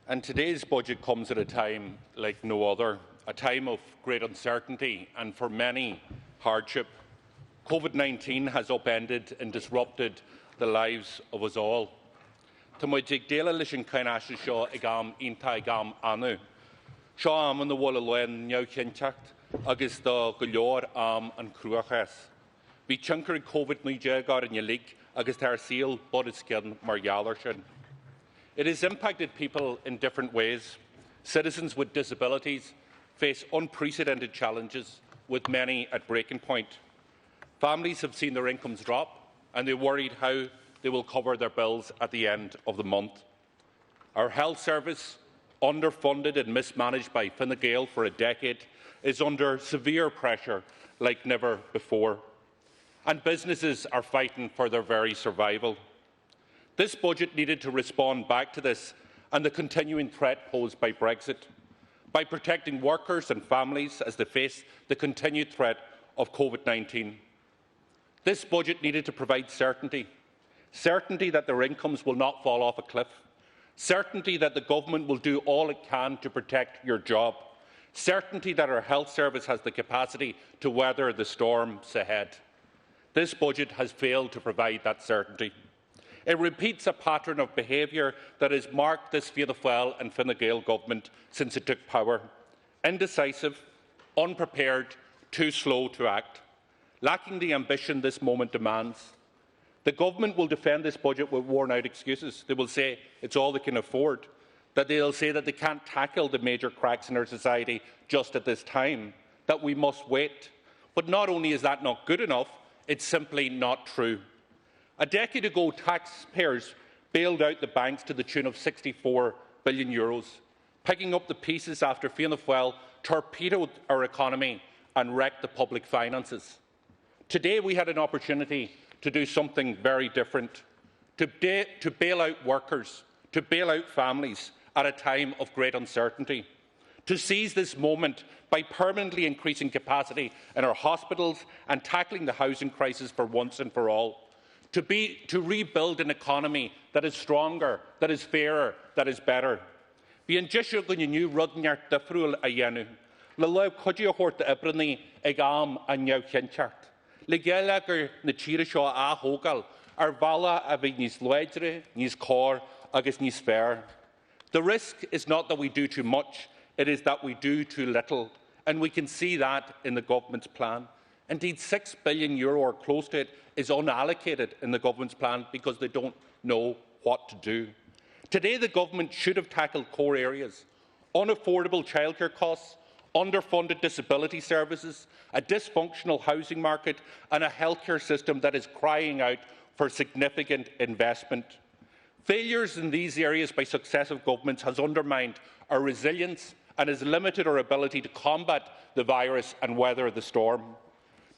And today's budget comes at a time like no other, a time of great uncertainty and, for many, hardship. COVID-19 has upended and disrupted the lives of us all. Tumuid déile leis an caineastal seo ag am ionta ag am anu. Seo am an bhfuil lein neamhcheanteacht agus do go leor am an cruachas. Bhí tinkar COVID-19 gar in lig agus tar síl bod is cin mar gheallar sin. It has impacted people in different ways. Citizens with disabilities face unprecedented challenges, with many at breaking point. Families have seen their incomes drop, and they're worried how they will cover their bills at the end of the month. Our health service, underfunded and mismanaged by Fine Gael for a decade, is under severe pressure like never before. And businesses are fighting for their very survival. This budget needed to respond back to this and the continuing threat posed by Brexit, by protecting workers and families as they face the continued threat of COVID-19. This budget needed to provide certainty that their incomes will not fall off a cliff, certainty that the government will do all it can to protect your job, certainty that our health service has the capacity to weather the storms ahead. This budget has failed to provide that certainty. It repeats a pattern of behaviour that has marked this Fianna Fáil and Fine Gael government since it took power. Indecisive, unprepared, too slow to act, lacking the ambition this moment demands. The government will defend this budget with worn-out excuses. They will say it's all they can afford, that they'll say that they can't tackle the major cracks in our society just at this time, that we must wait. But not only is that not good enough, it's simply not true. A decade ago, taxpayers bailed out the banks to the tune of €64 billion, picking up the pieces after Fianna Fáil torpedoed our economy and wrecked the public finances. Today, we had an opportunity to do something very different, to bail out workers, to bail out families at a time of great uncertainty, to seize this moment by permanently increasing capacity in our hospitals and tackling the housing crisis for once and for all, to rebuild an economy that is stronger, that is fairer, that is better. Bhíonn deise go nniu rudneart difriúil a dhéanamh, le leibh chuideach chóirta ibranaí ag am a neamhcheanteacht. Le géile gur na tíre seo a thógáil ar bhalla a bhí níos léidre, níos cóir agus níos fearr. The risk is not that we do too much, it is that we do too little, and we can see that in the government's plan. Indeed, €6 billion or close to it is unallocated in the government's plan because they don't know what to do. Today, the government should have tackled core areas: unaffordable childcare costs, underfunded disability services, a dysfunctional housing market, and a healthcare system that is crying out for significant investment. Failures in these areas by successive governments has undermined our resilience and has limited our ability to combat the virus and weather the storm.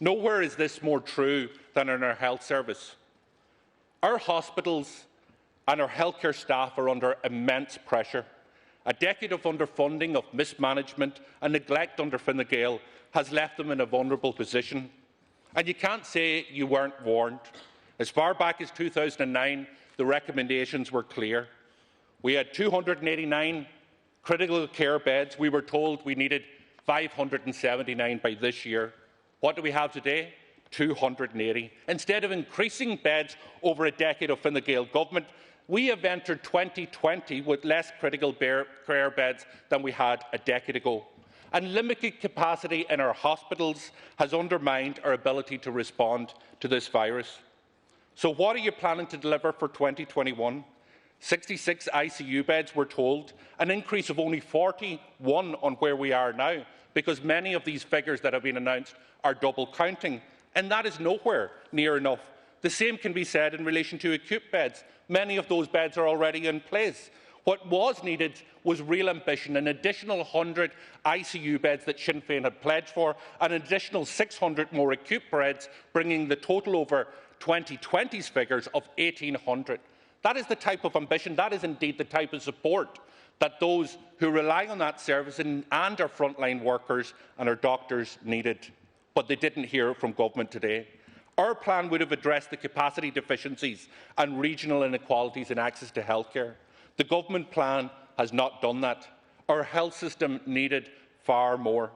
Nowhere is this more true than in our health service. Our hospitals and our healthcare staff are under immense pressure. A decade of underfunding, of mismanagement and neglect under Fine Gael has left them in a vulnerable position. And you can't say you weren't warned. As far back as 2009, the recommendations were clear. We had 289 critical care beds. We were told we needed 579 by this year. What do we have today? 280. Instead of increasing beds over a decade of Fine Gael government, we have entered 2020 with less critical care beds than we had a decade ago. And limited capacity in our hospitals has undermined our ability to respond to this virus. So what are you planning to deliver for 2021? 66 ICU beds, we're told, an increase of only 41 on where we are now, because many of these figures that have been announced are double counting, and that is nowhere near enough. The same can be said in relation to acute beds. Many of those beds are already in place. What was needed was real ambition, an additional 100 ICU beds that Sinn Féin had pledged for, an additional 600 more acute beds, bringing the total over 2020's figures of 1,800. That is the type of ambition, that is indeed the type of support that those who rely on that service and our frontline workers and our doctors needed. But they didn't hear from government today. Our plan would have addressed the capacity deficiencies and regional inequalities in access to healthcare. The government plan has not done that. Our health system needed far more.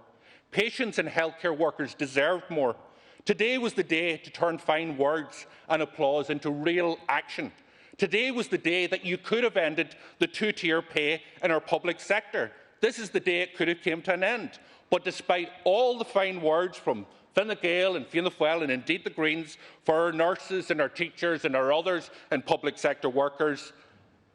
Patients and healthcare workers deserved more. Today was the day to turn fine words and applause into real action. Today was the day that you could have ended the two-tier pay in our public sector. This is the day it could have come to an end. But despite all the fine words from Fine Gael and Fianna Fáil and indeed the Greens for our nurses and our teachers and our others and public sector workers,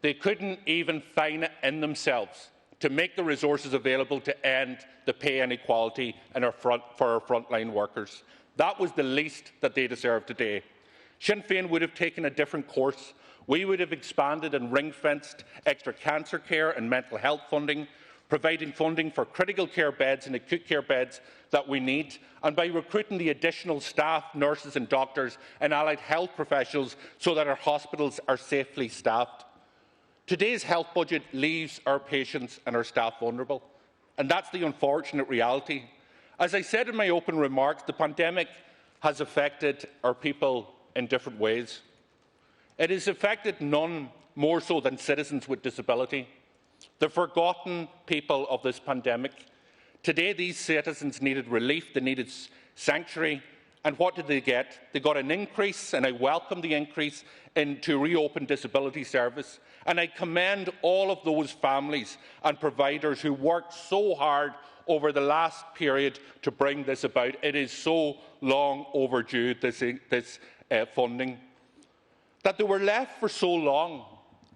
they couldn't even find it in themselves to make the resources available to end the pay inequality for our frontline workers. That was the least that they deserve today. Sinn Féin would have taken a different course. We would have expanded and ring-fenced extra cancer care and mental health funding, providing funding for critical care beds and acute care beds that we need, and by recruiting the additional staff, nurses and doctors and allied health professionals so that our hospitals are safely staffed. Today's health budget leaves our patients and our staff vulnerable, and that's the unfortunate reality. As I said in my opening remarks, the pandemic has affected our people in different ways. It has affected none more so than citizens with disability, the forgotten people of this pandemic. Today, these citizens needed relief, they needed sanctuary, and what did they get? They got an increase, and I welcome the increase to reopen disability service. And I commend all of those families and providers who worked so hard over the last period to bring this about. It is so long overdue, this funding. That they were left for so long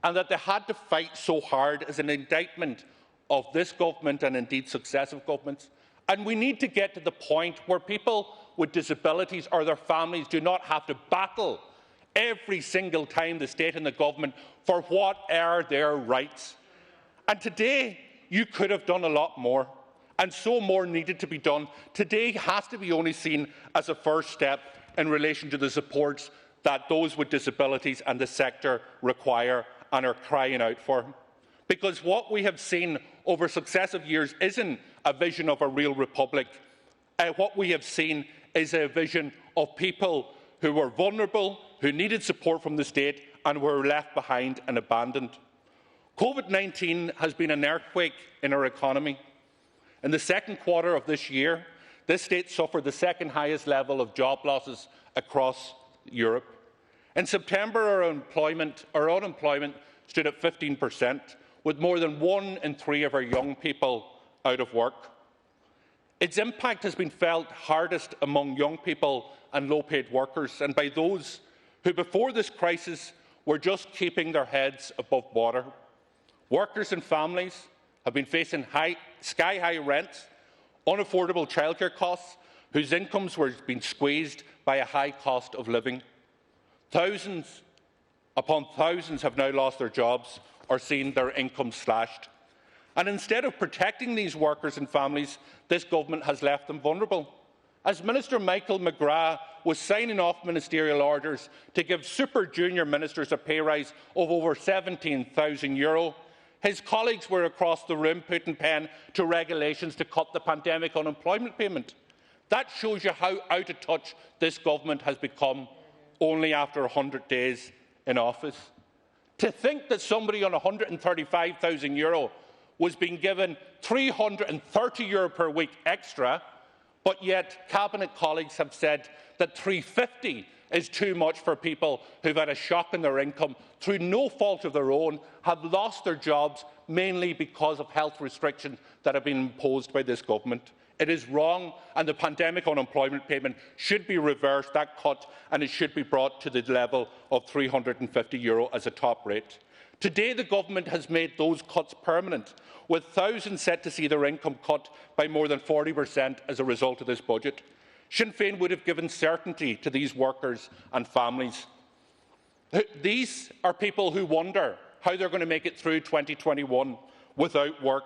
and that they had to fight so hard is an indictment of this government and indeed successive governments. And we need to get to the point where people with disabilities or their families do not have to battle every single time the state and the government for what are their rights. And today, you could have done a lot more, and so more needed to be done. Today has to be only seen as a first step in relation to the supports that those with disabilities and the sector require and are crying out for. Because what we have seen over successive years isn't a vision of a real republic. What we have seen is a vision of people who were vulnerable, who needed support from the state and were left behind and abandoned. COVID-19 has been an earthquake in our economy. In the second quarter of this year, this state suffered the second highest level of job losses across Europe. In September, our unemployment stood at 15%, with more than 1 in 3 of our young people out of work. Its impact has been felt hardest among young people and low-paid workers, and by those who before this crisis were just keeping their heads above water. Workers and families have been facing sky-high rents, unaffordable childcare costs, whose incomes were being squeezed by a high cost of living. Thousands upon thousands have now lost their jobs or seen their incomes slashed. And instead of protecting these workers and families, this government has left them vulnerable. As Minister Michael McGrath was signing off ministerial orders to give super junior ministers a pay rise of over €17,000, his colleagues were across the room putting pen to regulations to cut the pandemic unemployment payment. That shows you how out of touch this government has become only after 100 days in office. To think that somebody on €135,000 was being given €330 per week extra, but yet Cabinet colleagues have said that €350 is too much for people who've had a shock in their income through no fault of their own, have lost their jobs mainly because of health restrictions that have been imposed by this government. It is wrong, and the pandemic unemployment payment should be reversed, that cut, and it should be brought to the level of €350 as a top rate. Today, the government has made those cuts permanent, with thousands set to see their income cut by more than 40% as a result of this budget. Sinn Féin would have given certainty to these workers and families. These are people who wonder how they're going to make it through 2021 without work.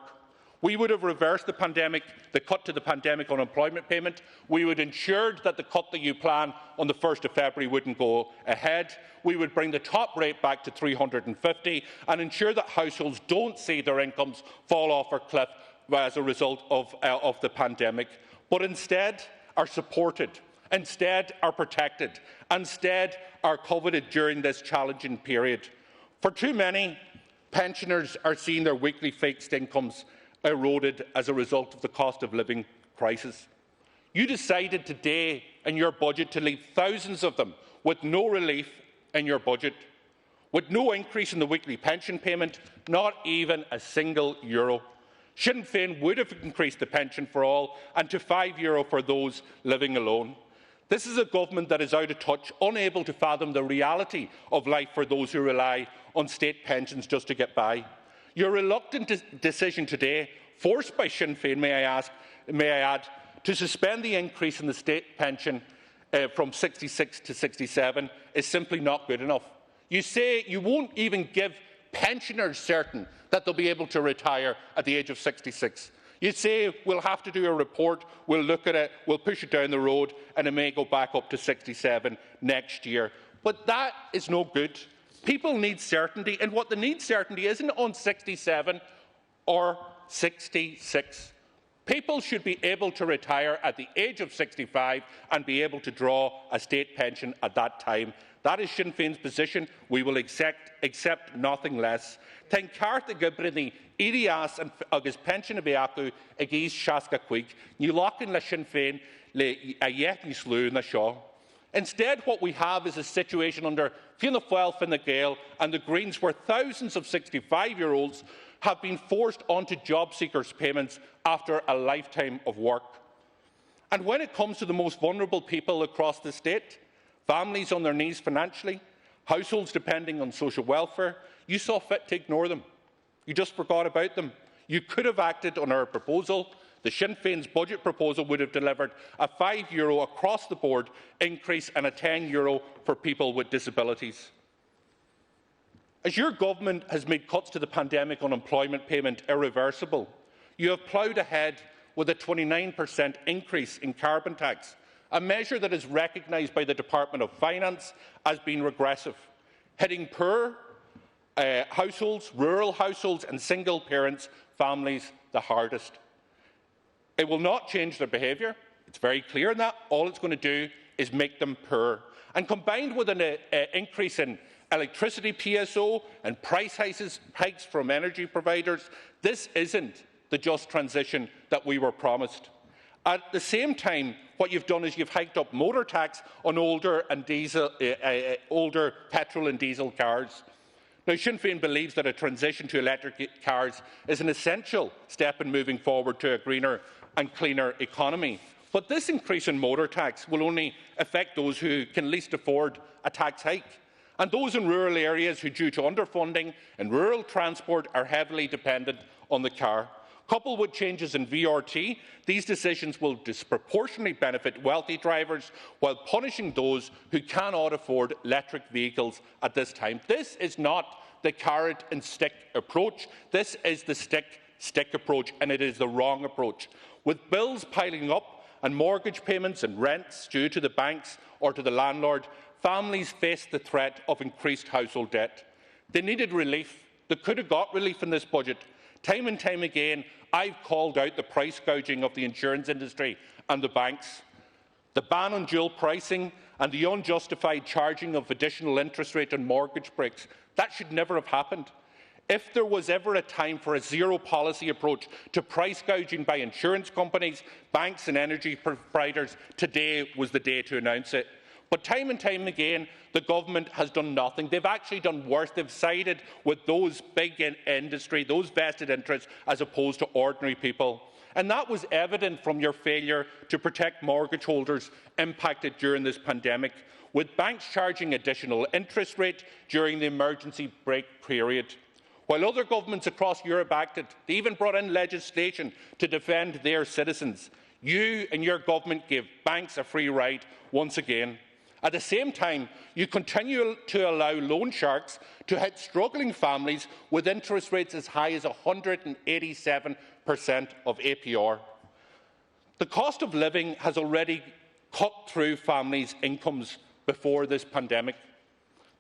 We would have reversed the cut to the pandemic unemployment payment. We would ensure that the cut that you plan on the 1st of February wouldn't go ahead. We would bring the top rate back to €350 and ensure that households don't see their incomes fall off a cliff as a result of the pandemic, but instead are supported, instead are protected, instead are coveted during this challenging period. For too many, Pensioners are seeing their weekly fixed incomes eroded as a result of the cost of living crisis. You decided today in your budget to leave thousands of them with no relief in your budget, with no increase in the weekly pension payment, not even a single euro. Sinn Féin would have increased the pension for all and to €5 for those living alone. This is a government that is out of touch, unable to fathom the reality of life for those who rely on state pensions just to get by. Your reluctant decision today, forced by Sinn Féin, may I add, to suspend the increase in the state pension from 66 to 67 is simply not good enough. You say you won't even give pensioners certain that they'll be able to retire at the age of 66. You say we'll have to do a report, we'll look at it, we'll push it down the road, and it may go back up to 67 next year. But that is no good. People need certainty, and what they need certainty isn't on 67 or 66. People should be able to retire at the age of 65 and be able to draw a state pension at that time. That is Sinn Féin's position. We will accept nothing less. Ten carta gybrini irias and agus pension be acu agis shaska quick. New locking la Sinn Féin le a yet ni slew na shaw. Instead, what we have is a situation under Fianna Fáil, Fine Gael and the Greens where thousands of 65-year-olds have been forced onto job seekers' payments after a lifetime of work. And when it comes to the most vulnerable people across the state, families on their knees financially, households depending on social welfare, you saw fit to ignore them. You just forgot about them. You could have acted on our proposal. The Sinn Féin's budget proposal would have delivered a €5 across-the-board increase and a €10 for people with disabilities. As your government has made cuts to the pandemic unemployment payment irreversible, you have ploughed ahead with a 29% increase in carbon tax, a measure that is recognised by the Department of Finance as being regressive, hitting poor households, rural households and single-parent families the hardest. It will not change their behaviour. It's very clear in that. All it's going to do is make them poor. And combined with an increase in electricity PSO and price hikes from energy providers, this isn't the just transition that we were promised. At the same time, what you've done is you've hiked up motor tax on older petrol and diesel cars. Now, Sinn Féin believes that a transition to electric cars is an essential step in moving forward to a greener and cleaner economy. But this increase in motor tax will only affect those who can least afford a tax hike, and those in rural areas who, due to underfunding in rural transport, are heavily dependent on the car. Coupled with changes in VRT, these decisions will disproportionately benefit wealthy drivers while punishing those who cannot afford electric vehicles at this time. This is not the carrot and stick approach. This is the stick approach, and it is the wrong approach. With bills piling up and mortgage payments and rents due to the banks or to the landlord, families face the threat of increased household debt. They needed relief. They could have got relief in this budget. Time and time again, I've called out the price gouging of the insurance industry and the banks, the ban on dual pricing and the unjustified charging of additional interest rate on mortgage breaks. That should never have happened. If there was ever a time for a zero-policy approach to price gouging by insurance companies, banks and energy providers, today was the day to announce it. But time and time again, the government has done nothing. They've actually done worse. They've sided with those big industry, those vested interests, as opposed to ordinary people. And that was evident from your failure to protect mortgage holders impacted during this pandemic, with banks charging additional interest rate during the emergency break period. While other governments across Europe acted, they even brought in legislation to defend their citizens. You and your government gave banks a free ride once again. At the same time, you continue to allow loan sharks to hit struggling families with interest rates as high as 187% of APR. The cost of living has already cut through families' incomes before this pandemic.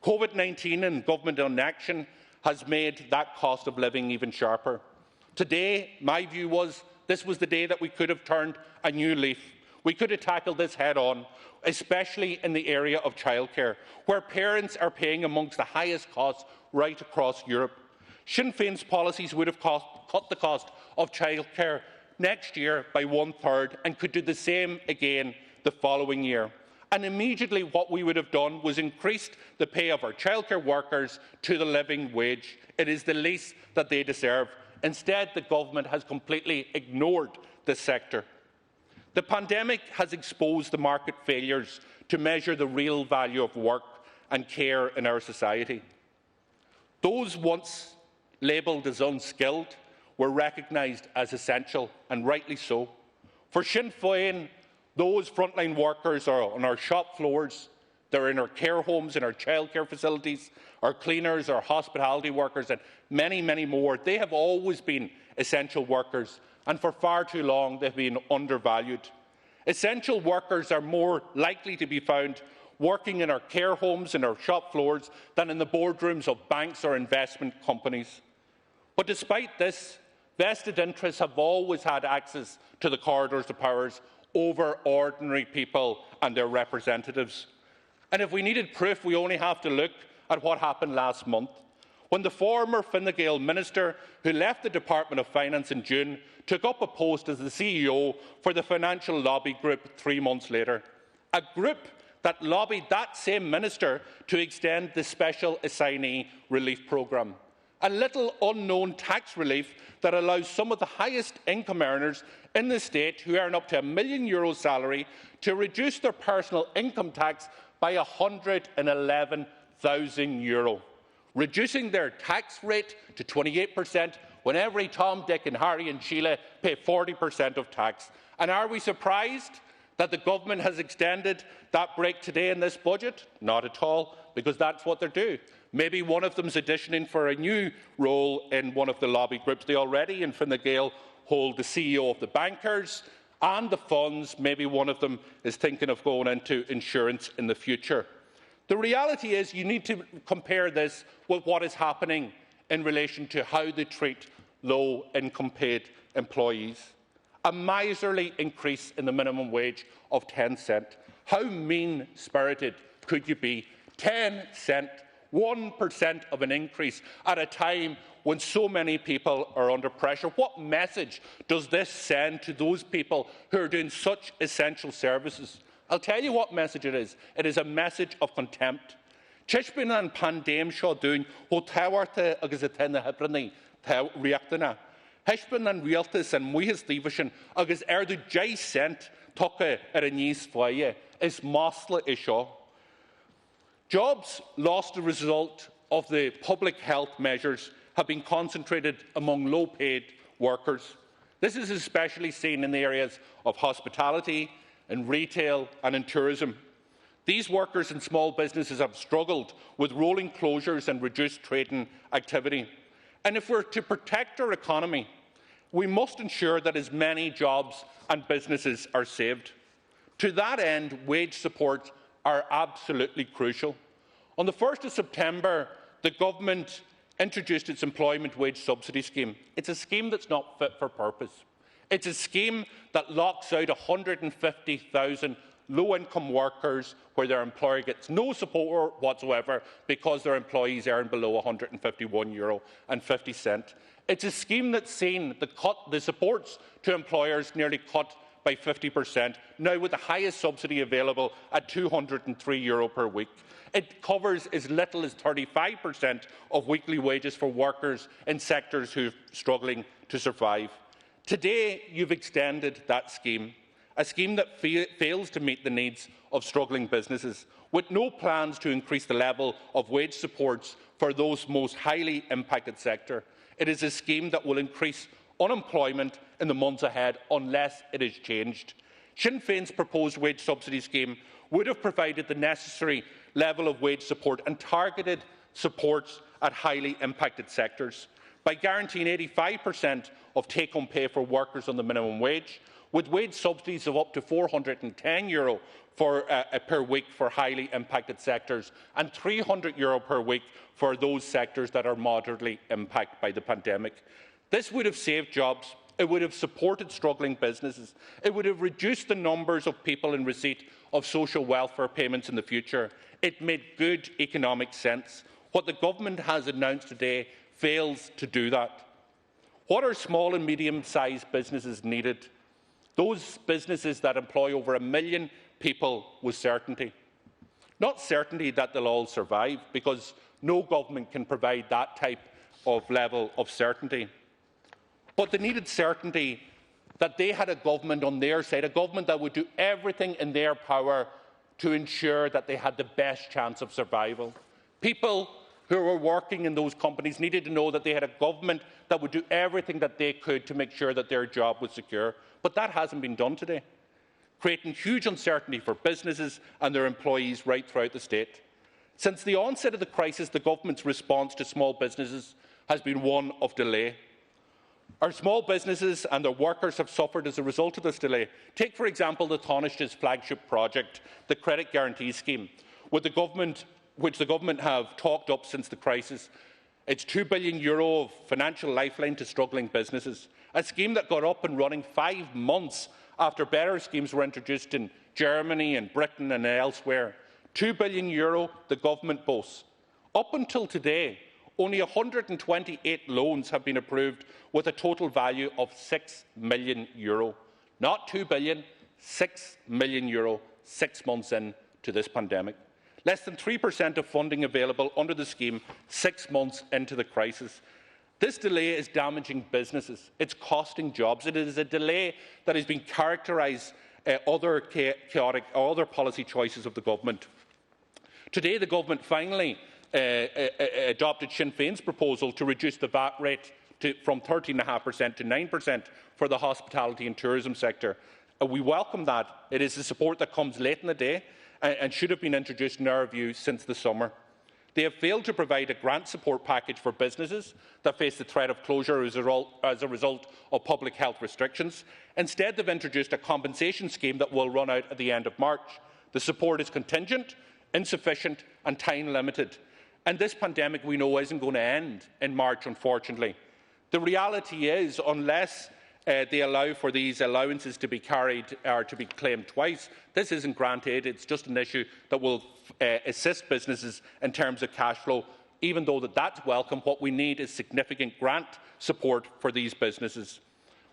COVID-19 and government inaction has made that cost of living even sharper. Today, my view was this was the day that we could have turned a new leaf. We could have tackled this head-on, especially in the area of childcare, where parents are paying amongst the highest costs right across Europe. Sinn Féin's policies would have cut the cost of childcare next year by 1/3 and could do the same again the following year. And immediately what we would have done was increased the pay of our childcare workers to the living wage. It is the least that they deserve. Instead, the government has completely ignored this sector. The pandemic has exposed the market failures to measure the real value of work and care in our society. Those once labelled as unskilled were recognised as essential, and rightly so. For Sinn Féin, those frontline workers are on our shop floors, they're in our care homes, in our childcare facilities, our cleaners, our hospitality workers, and many, many more. They have always been essential workers, and for far too long they've been undervalued. Essential workers are more likely to be found working in our care homes and our shop floors than in the boardrooms of banks or investment companies. But despite this, vested interests have always had access to the corridors of powers over ordinary people and their representatives. And if we needed proof, we only have to look at what happened last month, when the former Fine Gael minister, who left the Department of Finance in June, took up a post as the CEO for the financial lobby group 3 months later, a group that lobbied that same minister to extend the special assignee relief programme, a little unknown tax relief that allows some of the highest income earners in the state, who earn up to €1 million salary, to reduce their personal income tax by €111,000, reducing their tax rate to 28% when every Tom, Dick and Harry and Sheila pay 40% of tax. And are we surprised that the government has extended that break today in this budget? Not at all, because that's what they do. Maybe one of them is auditioning for a new role in one of the lobby groups. They already, in Fine Gael, hold the CEO of the bankers and the funds. Maybe one of them is thinking of going into insurance in the future. The reality is you need to compare this with what is happening in relation to how they treat low-income paid employees. A miserly increase in the minimum wage of 10 cents. How mean-spirited could you be? 10 cents, 1% of an increase at a time when so many people are under pressure. What message does this send to those people who are doing such essential services? I'll tell you what message it is. It is a message of contempt. Tishbin and pandem seo dún ó táhairte agus a tena hebrani riachtainna. Tishbin and realtas and muhas division agus erdu jay cent tucha a níos foie is mosla isho. Jobs lost as a result of the public health measures have been concentrated among low-paid workers. This is especially seen in the areas of hospitality, in retail and in tourism. These workers and small businesses have struggled with rolling closures and reduced trading activity. And if we're to protect our economy, we must ensure that as many jobs and businesses are saved. To that end, wage supports are absolutely crucial. On the 1st of September, the government introduced its employment wage subsidy scheme. It's a scheme that's not fit for purpose. It's a scheme that locks out 150,000 low-income workers where their employer gets no support whatsoever because their employees earn below €151.50. It's a scheme that's seen the supports to employers nearly cut by 50%, now with the highest subsidy available at €203 per week. It covers as little as 35% of weekly wages for workers in sectors who are struggling to survive. Today, you've extended that scheme, a scheme that fails to meet the needs of struggling businesses, with no plans to increase the level of wage supports for those most highly impacted sectors. It is a scheme that will increase unemployment in the months ahead unless it is changed. Sinn Féin's proposed wage subsidy scheme would have provided the necessary level of wage support and targeted supports at highly impacted sectors by guaranteeing 85% of take-home pay for workers on the minimum wage, with wage subsidies of up to €410 per week for highly impacted sectors and €300 per week for those sectors that are moderately impacted by the pandemic. This would have saved jobs. It would have supported struggling businesses. It would have reduced the numbers of people in receipt of social welfare payments in the future. It made good economic sense. What the government has announced today fails to do that. What are small and medium-sized businesses needed? Those businesses that employ over 1 million people with certainty. Not certainty that they'll all survive, because no government can provide that type of level of certainty. But they needed certainty that they had a government on their side, a government that would do everything in their power to ensure that they had the best chance of survival. People who were working in those companies needed to know that they had a government that would do everything that they could to make sure that their job was secure. But that hasn't been done today, creating huge uncertainty for businesses and their employees right throughout the state. Since the onset of the crisis, the government's response to small businesses has been one of delay. Our small businesses and their workers have suffered as a result of this delay. Take, for example, the Taoiseach's flagship project, the Credit Guarantee Scheme, which the government have talked up since the crisis. It's €2 billion of financial lifeline to struggling businesses, a scheme that got up and running 5 months after better schemes were introduced in Germany and Britain and elsewhere. €2 billion the government boasts. Up until today, only 128 loans have been approved with a total value of €6 million. Not €2 billion, €6 million 6 months into this pandemic. Less than 3% of funding available under the scheme 6 months into the crisis. This delay is damaging businesses. It's costing jobs. It is a delay that has been characterised other chaotic or other policy choices of the government. Today, the government finally adopted Sinn Féin's proposal to reduce the VAT rate from 13.5% to 9% for the hospitality and tourism sector. We welcome that. It is a support that comes late in the day and should have been introduced, in our view, since the summer. They have failed to provide a grant support package for businesses that face the threat of closure as a result of public health restrictions. Instead, they've introduced a compensation scheme that will run out at the end of March. The support is contingent, insufficient and time-limited. And this pandemic, we know, isn't going to end in March, unfortunately. The reality is, unless they allow for these allowances to be carried or to be claimed twice, this isn't grant aid. It's just an issue that will assist businesses in terms of cash flow. Even though that's welcome, what we need is significant grant support for these businesses.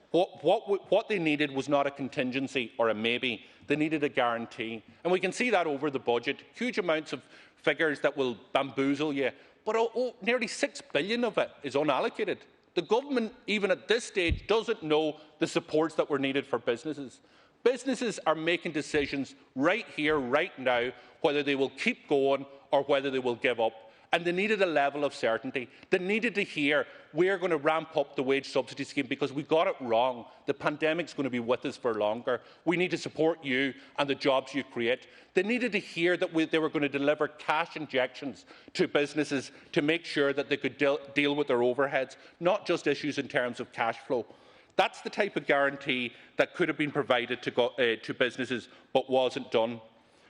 What they needed was not a contingency or a maybe. They needed a guarantee. And we can see that over the budget. Huge amounts of figures that will bamboozle you. But nearly €6 billion of it is unallocated. The government, even at this stage, doesn't know the supports that were needed for businesses. Businesses are making decisions right here, right now, whether they will keep going or whether they will give up. And they needed a level of certainty. They needed to hear, we're going to ramp up the wage subsidy scheme because we got it wrong. The pandemic's going to be with us for longer. We need to support you and the jobs you create. They needed to hear that they were going to deliver cash injections to businesses to make sure that they could deal with their overheads, not just issues in terms of cash flow. That's the type of guarantee that could have been provided to businesses but wasn't done.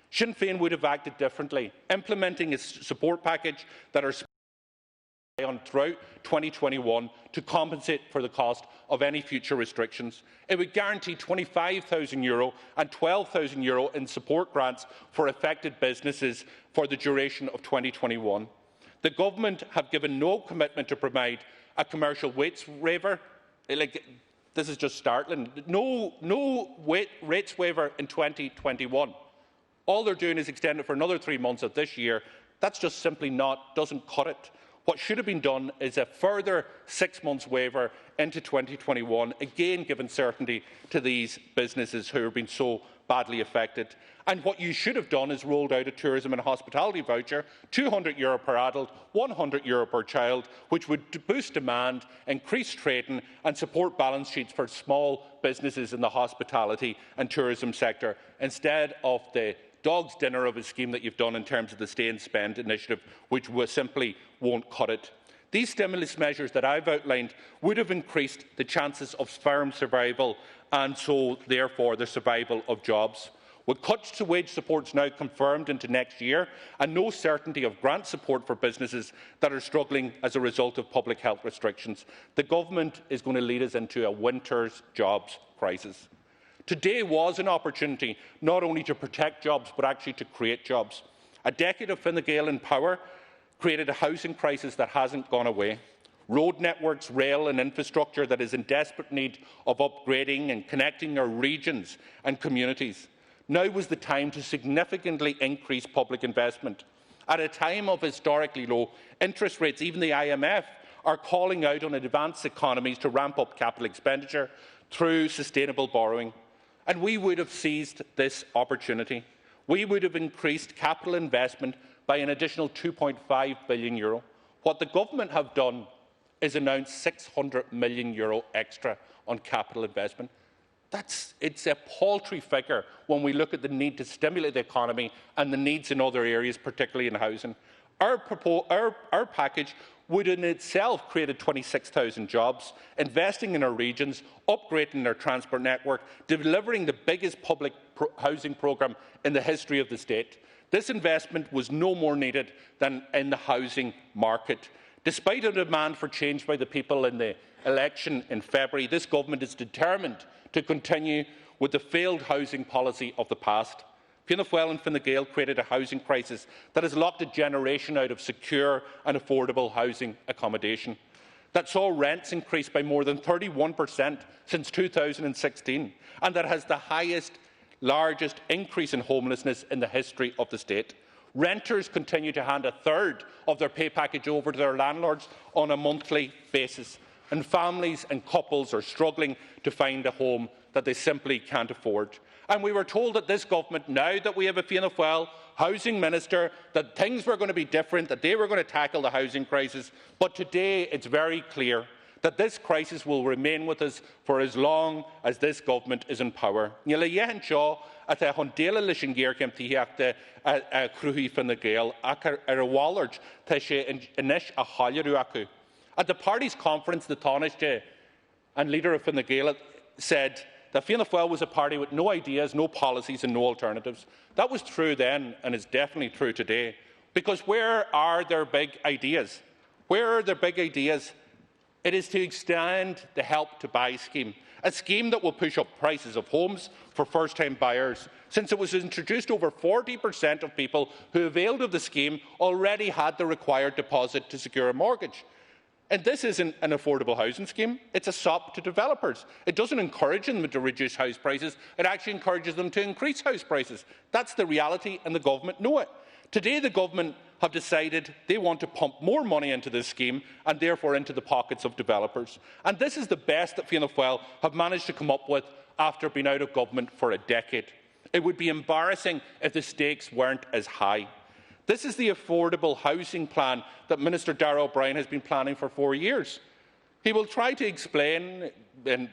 Sinn Féin would have acted differently, implementing a support package that are on throughout 2021 to compensate for the cost of any future restrictions. It would guarantee €25,000 and €12,000 in support grants for affected businesses for the duration of 2021. The government have given no commitment to provide a commercial rates waiver. This is just startling. No rates waiver in 2021. All they're doing is extend it for another 3 months of this year. That's just simply doesn't cut it. What should have been done is a further 6 months waiver into 2021, again giving certainty to these businesses who have been so badly affected. And what you should have done is rolled out a tourism and hospitality voucher, €200 per adult, €100 per child, which would boost demand, increase trading and support balance sheets for small businesses in the hospitality and tourism sector, instead of the dog's dinner of a scheme that you've done in terms of the Stay and Spend initiative, which simply won't cut it. These stimulus measures that I've outlined would have increased the chances of firm survival and so, therefore, the survival of jobs. With cuts to wage supports now confirmed into next year and no certainty of grant support for businesses that are struggling as a result of public health restrictions, the government is going to lead us into a winter's jobs crisis. Today was an opportunity not only to protect jobs but actually to create jobs. A decade of Fine Gael in power created a housing crisis that hasn't gone away. road networks, rail and infrastructure that is in desperate need of upgrading and connecting our regions and communities. Now was the time to significantly increase public investment. At a time of historically low interest rates, even the IMF are calling out on advanced economies to ramp up capital expenditure through sustainable borrowing. And we would have seized this opportunity. We would have increased capital investment by an additional €2.5 billion. What the government have done is announce €600 million extra on capital investment. It's a paltry figure when we look at the need to stimulate the economy and the needs in other areas, particularly in housing. Our package would in itself create 26,000 jobs, investing in our regions, upgrading our transport network, delivering the biggest public housing programme in the history of the state. This investment was no more needed than in the housing market. Despite a demand for change by the people in the election in February, this government is determined to continue with the failed housing policy of the past. Fianna Fáil and Fine Gael created a housing crisis that has locked a generation out of secure and affordable housing accommodation, that saw rents increase by more than 31% since 2016, and that has the largest increase in homelessness in the history of the state. Renters continue to hand a third of their pay package over to their landlords on a monthly basis, and families and couples are struggling to find a home that they simply can't afford. And we were told that this government, now that we have a Fianna Fáil housing minister, that things were going to be different, that they were going to tackle the housing crisis. But today it's very clear that this crisis will remain with us for as long as this government is in power. At a Hondela Lishin Gearcam Tiakta a Cruhi Fine Gael, Arawallard, Teshe Inish a Halyaruaku. At the party's conference, the Taoiseach and leader of Fine Gael said that Fianna Fáil was a party with no ideas, no policies and no alternatives. That was true then and is definitely true today. Because where are their big ideas? Where are their big ideas? It is to extend the Help to Buy scheme, a scheme that will push up prices of homes for first-time buyers. Since it was introduced, over 40% of people who availed of the scheme already had the required deposit to secure a mortgage. And this isn't an affordable housing scheme, it's a sop to developers. It doesn't encourage them to reduce house prices, it actually encourages them to increase house prices. That's the reality, and the government know it. Today the government have decided they want to pump more money into this scheme and therefore into the pockets of developers. And this is the best that Fianna Fáil have managed to come up with after being out of government for a decade. It would be embarrassing if the stakes weren't as high. This is the affordable housing plan that Minister Darragh O'Brien has been planning for 4 years. He will try to explain in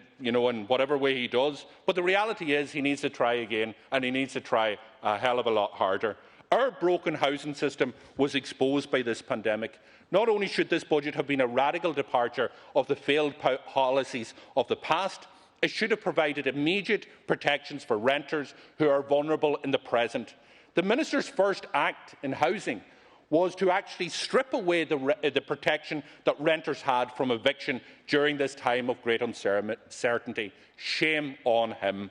whatever way he does, but the reality is he needs to try again, and he needs to try a hell of a lot harder. Our broken housing system was exposed by this pandemic. Not only should this budget have been a radical departure of the failed policies of the past, it should have provided immediate protections for renters who are vulnerable in the present. The Minister's first act in housing was to actually strip away the protection that renters had from eviction during this time of great uncertainty. Shame on him.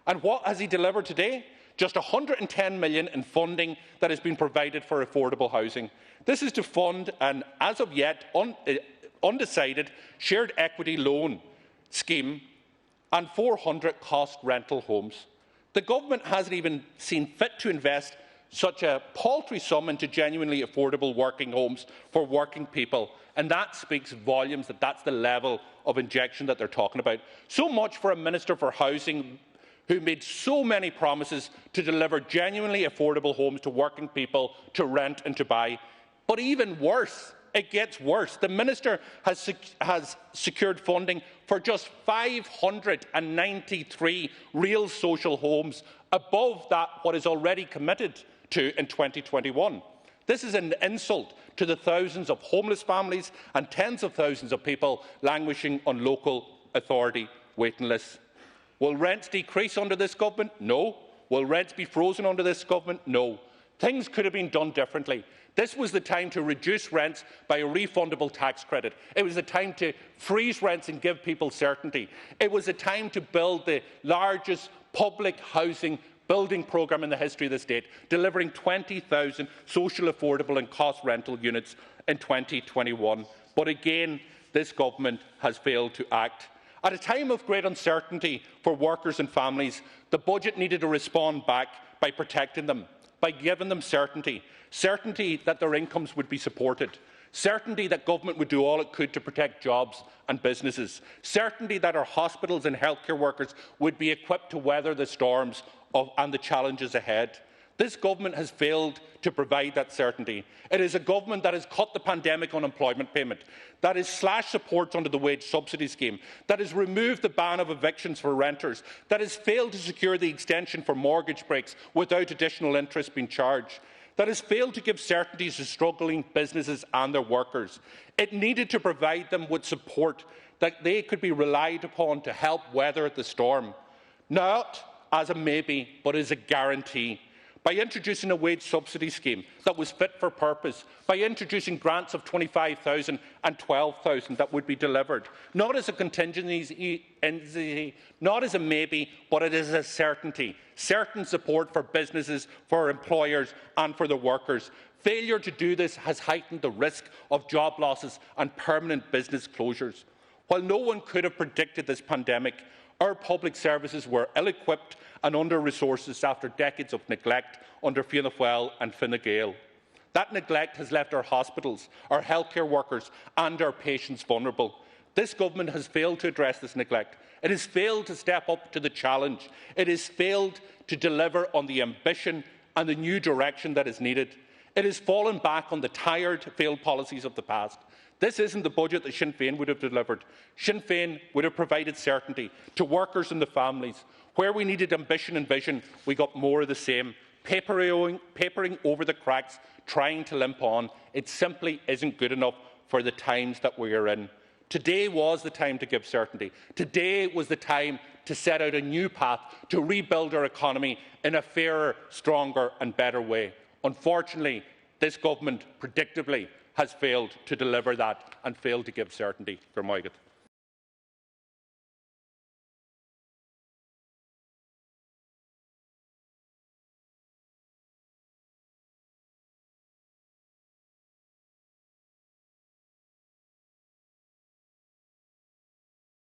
And what has he delivered today? Just $110 million in funding that has been provided for affordable housing. This is to fund an, as of yet, undecided shared equity loan scheme and 400 cost rental homes. The government hasn't even seen fit to invest such a paltry sum into genuinely affordable working homes for working people, and that speaks volumes that that's the level of injection that they're talking about. So much for a Minister for Housing who made so many promises to deliver genuinely affordable homes to working people to rent and to buy. But even worse, it gets worse. The Minister has secured funding for just 593 real social homes, above what is already committed to in 2021. This is an insult to the thousands of homeless families and tens of thousands of people languishing on local authority waiting lists. Will rents decrease under this government? No. Will rents be frozen under this government? No. Things could have been done differently. This was the time to reduce rents by a refundable tax credit. It was the time to freeze rents and give people certainty. It was a time to build the largest public housing building programme in the history of the state, delivering 20,000 social affordable and cost rental units in 2021. But again, this government has failed to act. At a time of great uncertainty for workers and families, the budget needed to respond back by protecting them, by giving them certainty that their incomes would be supported, certainty that government would do all it could to protect jobs and businesses, certainty that our hospitals and healthcare workers would be equipped to weather the storms and the challenges ahead. This government has failed to provide that certainty. It is a government that has cut the pandemic unemployment payment, that has slashed supports under the wage subsidy scheme, that has removed the ban of evictions for renters, that has failed to secure the extension for mortgage breaks without additional interest being charged, that has failed to give certainty to struggling businesses and their workers. It needed to provide them with support that they could be relied upon to help weather the storm, not as a maybe, but as a guarantee. By introducing a wage subsidy scheme that was fit for purpose, by introducing grants of $25,000 and $12,000 that would be delivered, not as a contingency, not as a maybe, but it is a certainty. Certain support for businesses, for employers and for the workers. Failure to do this has heightened the risk of job losses and permanent business closures. While no one could have predicted this pandemic, our public services were ill-equipped and under-resourced after decades of neglect under Fianna Fáil and Fine Gael. That neglect has left our hospitals, our healthcare workers and our patients vulnerable. This government has failed to address this neglect. It has failed to step up to the challenge. It has failed to deliver on the ambition and the new direction that is needed. It has fallen back on the tired, failed policies of the past. This isn't the budget that Sinn Féin would have delivered. Sinn Féin would have provided certainty to workers and the families. Where we needed ambition and vision, we got more of the same, papering over the cracks, trying to limp on. It simply isn't good enough for the times that we are in. Today was the time to give certainty. Today was the time to set out a new path to rebuild our economy in a fairer, stronger and better way. Unfortunately, this government, predictably, has failed to deliver that and failed to give certainty.